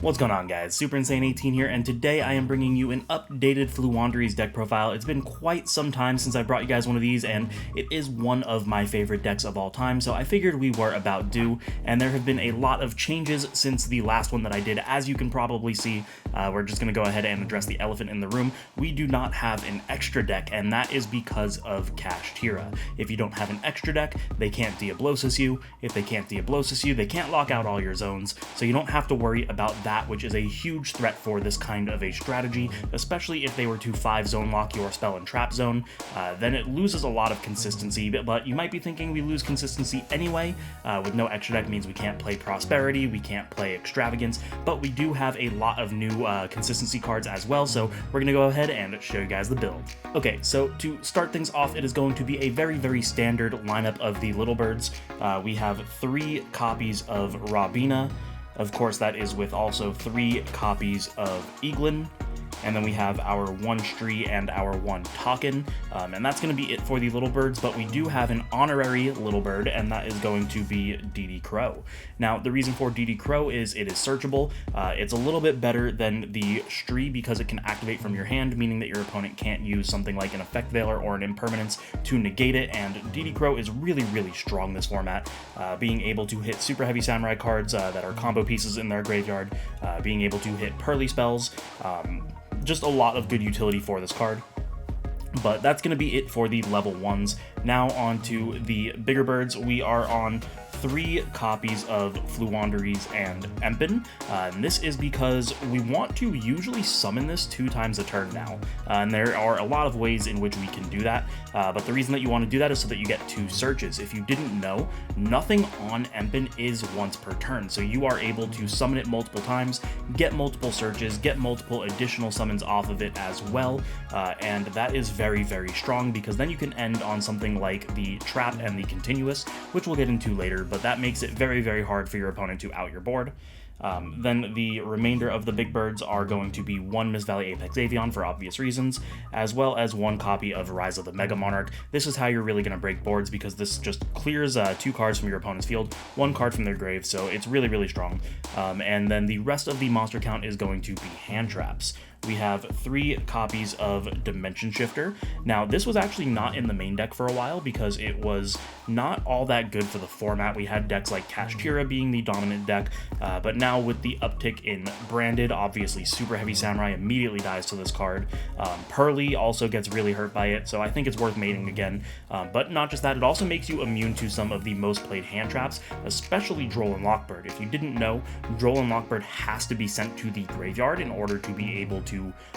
What's going on, guys? Super Insane 18 here, and today I am bringing you an updated Floowandereeze deck profile. It's been quite some time since I brought you guys one of these, and it is one of my favorite decks of all time, so I figured we were about due, and there have been a lot of changes since the last one that I did. As you can probably see, we're just going to go ahead and address the elephant in the room. We do not have an extra deck, and that is because of kashtira. If you don't have an extra deck, they can't Diablosis you. If they can't Diablosis you, they can't lock out all your zones, so you don't have to worry about that, which is a huge threat for this kind of a strategy, especially if they were to 5-zone lock your spell and trap zone. Then it loses a lot of consistency, but you might be thinking we lose consistency anyway. With no extra deck means we can't play Prosperity, we can't play Extravagance, but we do have a lot of new consistency cards as well, so we're going to go ahead and show you guys the build. Okay, so to start things off, it is going to be a very standard lineup of the Little Birds. We have 3 copies of Robina. Of course, that is with also 3 copies of Eaglin, and then we have our 1 Stree and our 1 Talkin, and that's going to be it for the Little Birds, but we do have an honorary Little Bird, and that is going to be DD Crow. Now, the reason for DD Crow is it is searchable. It's a little bit better than the Stree because it can activate from your hand, meaning that your opponent can't use something like an Effect Veiler or an Impermanence to negate it, and DD Crow is really strong this format, being able to hit super heavy samurai cards that are combo pieces in their graveyard, being able to hit Pearly spells, just a lot of good utility for this card. But that's going to be it for the level 1s. Now on to the bigger birds. We are on 3 copies of Floowandereeze and Empin, and this is because we want to usually summon this 2 times a turn now, and there are a lot of ways in which we can do that, but the reason that you want to do that is so that you get 2 searches. If you didn't know, nothing on Empin is once per turn, so you are able to summon it multiple times, get multiple searches, get multiple additional summons off of it as well, and that is very strong because then you can end on something like the Trap and the Continuous, which we'll get into later, but that makes it very hard for your opponent to out your board. Then the remainder of the big birds are going to be 1 Mist Valley Apex Avian for obvious reasons, as well as 1 copy of Rise of the Mega Monarch. This is how you're really going to break boards because this just clears 2 cards from your opponent's field, 1 card from their grave, so it's really strong. And then the rest of the monster count is going to be hand traps. We have 3 copies of Dimension Shifter. Now, this was actually not in the main deck for a while because it was not all that good for the format. We had decks like kashtira being the dominant deck, but now with the uptick in Branded, obviously Super Heavy Samurai immediately dies to this card. Pearly also gets really hurt by it, so I think it's worth mating again. But not just that, it also makes you immune to some of the most played hand traps, especially Droll and Lockbird. If you didn't know, Droll and Lockbird has to be sent to the graveyard in order to be able to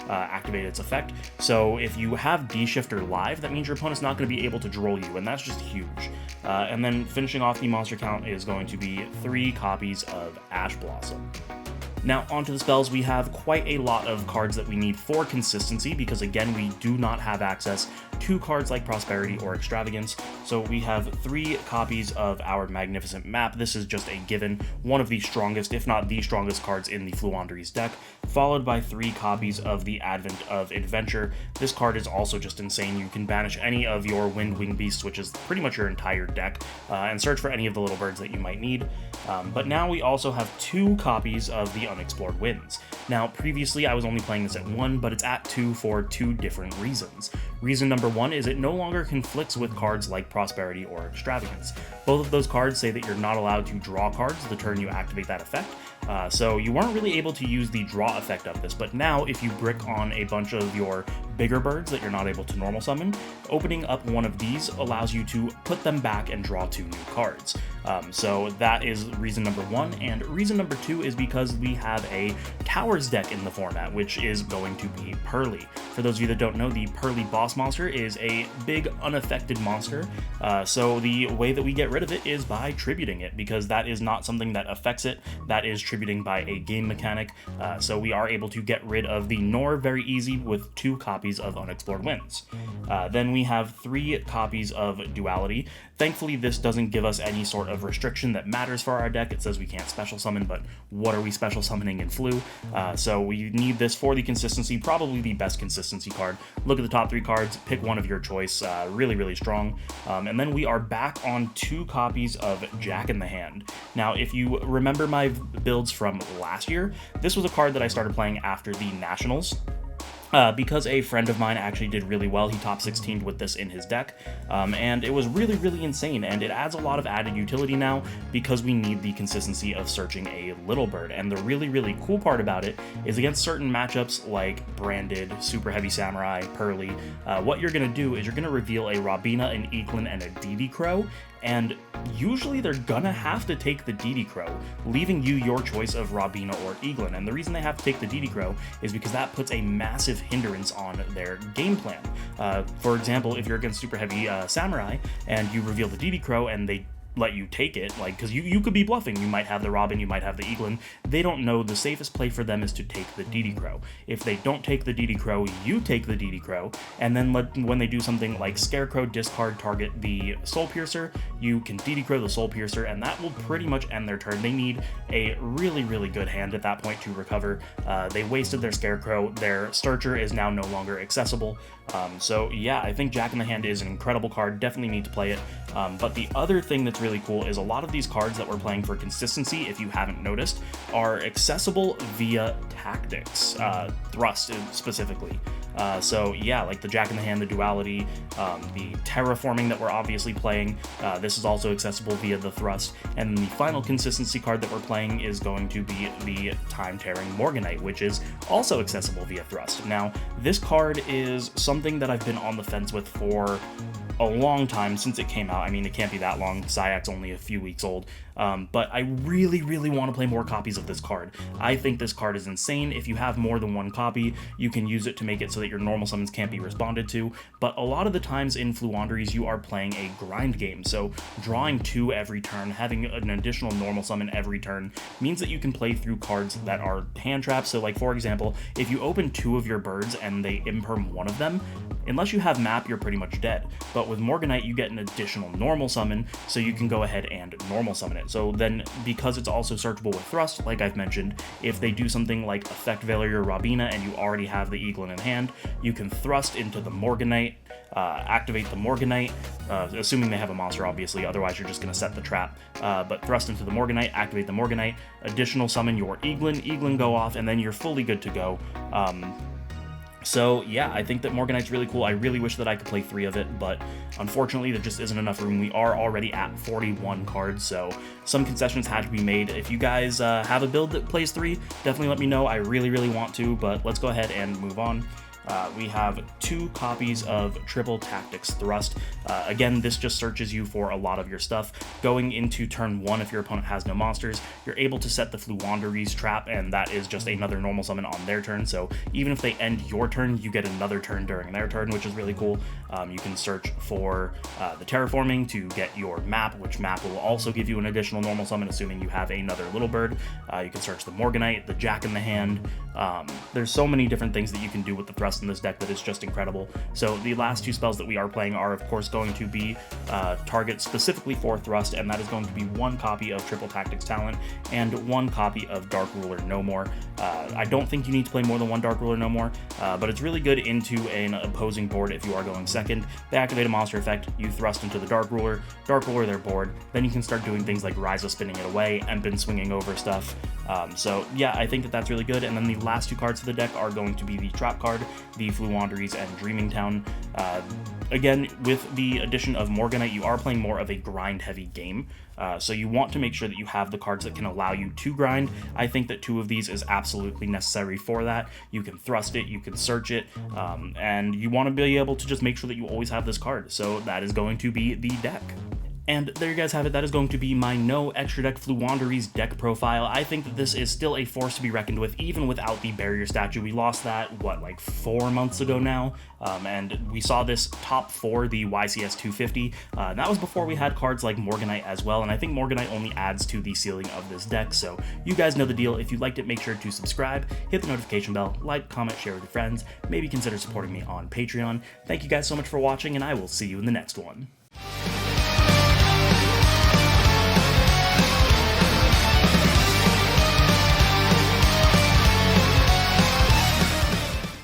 activate its effect. So if you have D-Shifter live, that means your opponent's not going to be able to droll you, and that's just huge. And then finishing off the monster count is going to be 3 copies of Ash Blossom. Now, onto the spells, we have quite a lot of cards that we need for consistency because, again, we do not have access to cards like Prosperity or Extravagance. So we have 3 copies of our Magnificent Map. This is just a given, one of the strongest, if not the strongest cards in the Floowandereeze deck, followed by 3 copies of the Advent of Adventure. This card is also just insane. You can banish any of your Wind Wing Beasts, which is pretty much your entire deck, and search for any of the little birds that you might need. But now we also have 2 copies of the Unexplored Winds. Now, previously I was only playing this at 1, but it's at 2 for 2 different reasons. Reason number 1 is it no longer conflicts with cards like Prosperity or Extravagance. Both of those cards say that you're not allowed to draw cards the turn you activate that effect, so you weren't really able to use the draw effect of this, but now if you brick on a bunch of your bigger birds that you're not able to normal summon, opening up one of these allows you to put them back and draw 2 new cards. So that is reason number 1, and reason number 2 is because we have a Towers deck in the format, which is going to be Pearly. For those of you that don't know, the Pearly boss monster is a big unaffected monster, so the way that we get rid of it is by tributing it, because that is not something that affects it, that is tributing by a game mechanic, so we are able to get rid of the Nor very easy with 2 copies of Unexplored Winds. Then we have 3 copies of Duality. Thankfully, this doesn't give us any sort of restriction that matters for our deck. It says we can't special summon, but what are we special summoning in Floo? So we need this for the consistency, probably the best consistency card. Look at the top 3 cards. cards, pick one of your choice, really strong. And then we are back on 2 copies of Jack in the Hand. Now, if you remember my builds from last year, this was a card that I started playing after the Nationals. Because a friend of mine actually did really well. He top 16'd with this in his deck, and it was really insane, and it adds a lot of added utility now because we need the consistency of searching a Little Bird. And the really cool part about it is against certain matchups like Branded, Super Heavy Samurai, Pearly, what you're going to do is you're going to reveal a Robina, an Eklund, and a DD Crow, and usually they're gonna have to take the DD Crow, leaving you your choice of Robina or Eklund. And the reason they have to take the DD Crow is because that puts a massive hindrance on their game plan. For example, if you're against Super Heavy Samurai and you reveal the DD Crow and they let you take it, like, because you could be bluffing, you might have the Robin, you might have the Eklund, they don't know. The safest play for them is to take the DD Crow. If they don't take the DD Crow, you take the DD Crow, and then when they do something like Scarecrow, discard, target the Soul Piercer, you can DD Crow the Soul Piercer, and that will pretty much end their turn. They need a really good hand at that point to recover. They wasted their Scarecrow, their Searcher is now no longer accessible. So yeah, I think Jack in the Hand is an incredible card, definitely need to play it. But the other thing that's really cool is a lot of these cards that we're playing for consistency, if you haven't noticed, are accessible via tactics, thrust specifically. So yeah, like the Jack in the Hand, the Duality, the Terraforming that we're obviously playing, this is also accessible via the thrust. And the final consistency card that we're playing is going to be the Time Tearing Morganite, which is also accessible via thrust. Now, this card is something that I've been on the fence with for a long time since it came out. I mean, it can't be that long. CYAC's only a few weeks old. But I really want to play more copies of this card. I think this card is insane. If you have more than one copy, you can use it to make it so that your normal summons can't be responded to. But a lot of the times in Floowandereeze, you are playing a grind game. So drawing 2 every turn, having an additional normal summon every turn, means that you can play through cards that are hand traps. So like, for example, if you open 2 of your birds and they imperm one of them, unless you have map, you're pretty much dead. But with Morganite, you get an additional normal summon, so you can go ahead and normal summon it. So then, because it's also searchable with thrust, like I've mentioned, if they do something like Effect Veiler your Robina and you already have the Eklund in hand, you can thrust into the Morganite, activate the Morganite, assuming they have a monster, obviously, otherwise you're just going to set the trap. But thrust into the Morganite, activate the Morganite, additional summon your Eklund go off, and then you're fully good to go. So yeah, I think that Morganite's really cool. I really wish that I could play 3 of it, but unfortunately there just isn't enough room. We are already at 41 cards, so some concessions had to be made. If you guys have a build that plays 3, definitely let me know. I really want to, but let's go ahead and move on. We have 2 copies of Triple Tactics Thrust. Again, this just searches you for a lot of your stuff. Going into turn 1, if your opponent has no monsters, you're able to set the Floowandereeze trap, and that is just another normal summon on their turn. So even if they end your turn, you get another turn during their turn, which is really cool. You can search for the Terraforming to get your map, which map will also give you an additional normal summon, assuming you have another Little Bird. You can search the Morganite, the Jack in the Hand. There's so many different things that you can do with the Thrust in this deck that is just incredible. So the last 2 spells that we are playing are, of course, going to be target specifically for Thrust, and that is going to be 1 copy of Triple Tactics Talent and 1 copy of Dark Ruler No More. I don't think you need to play more than 1 Dark Ruler No More, but it's really good into an opposing board if you are going second. They activate a monster effect, you thrust into the Dark Ruler their board, then you can start doing things like Ryza spinning it away and been swinging over stuff. So yeah, I think that that's really good. And then the last 2 cards of the deck are going to be the Trap card, the Floowandereeze and Dreaming Town. Again, with the addition of Morganite, you are playing more of a grind-heavy game, so you want to make sure that you have the cards that can allow you to grind. I think that 2 of these is absolutely necessary for that. You can thrust it, you can search it, and you want to be able to just make sure that you always have this card, so that is going to be the deck. And there you guys have it. That is going to be my no extra deck Floowandereeze deck profile. I think that this is still a force to be reckoned with, even without the barrier statue. We lost that, what, like 4 months ago now? And we saw this top 4, the YCS 250. That was before we had cards like Morganite as well, and I think Morganite only adds to the ceiling of this deck. So you guys know the deal. If you liked it, make sure to subscribe, hit the notification bell, like, comment, share with your friends, maybe consider supporting me on Patreon. Thank you guys so much for watching, and I will see you in the next one.